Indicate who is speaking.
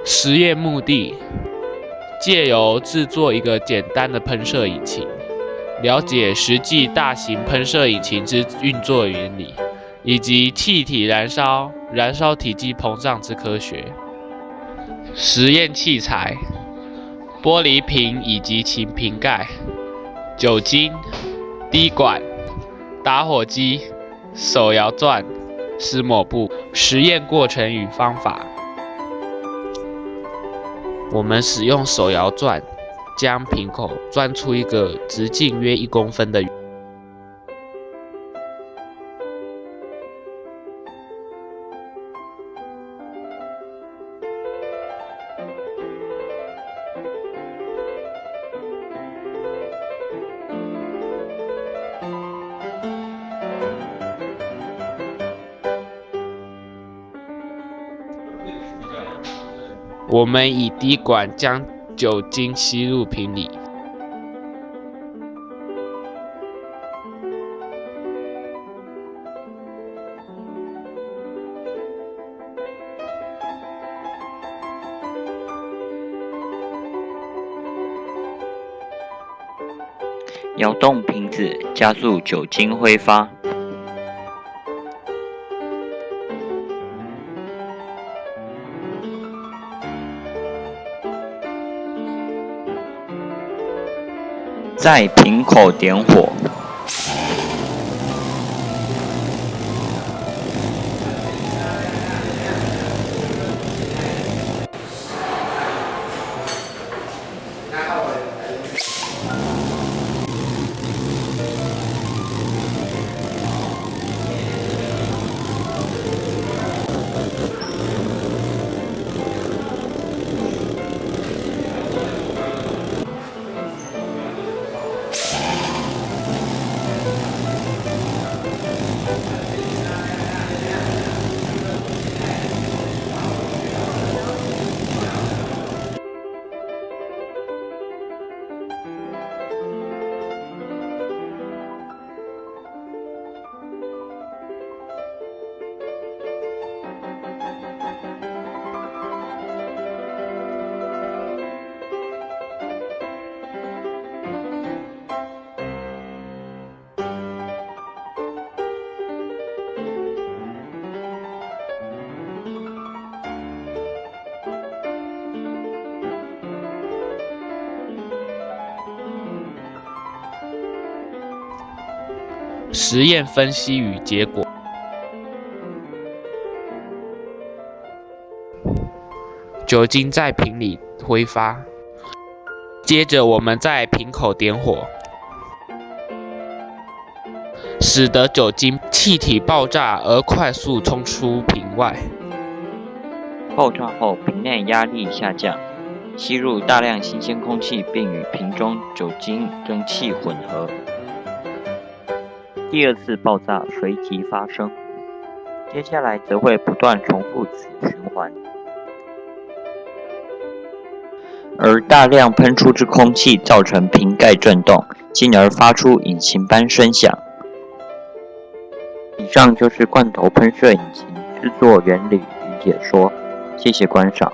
Speaker 1: 实验目的：借由制作一个简单的喷射引擎，了解实际大型喷射引擎之运作原理，以及气体燃烧体积膨胀之科学。实验器材：玻璃瓶以及其瓶盖、酒精、滴管、打火机、手摇钻、湿抹布。实验过程与方法：我们使用手摇钻将瓶口钻出一个直径约1公分的圆。我们以滴管将酒精吸入瓶里，
Speaker 2: 摇动瓶子，加速酒精挥发。在瓶口点火。
Speaker 1: 实验分析与结果：酒精在瓶里挥发，接着我们在瓶口点火，使得酒精气体爆炸而快速冲出瓶外。
Speaker 2: 爆炸后，瓶内压力下降，吸入大量新鲜空气，并与瓶中酒精蒸汽混合。第二次爆炸随即发生，接下来则会不断重复此循环，而大量喷出之空气造成瓶盖震动，进而发出引擎般声响。以上就是罐头喷射引擎制作原理与解说，谢谢观赏。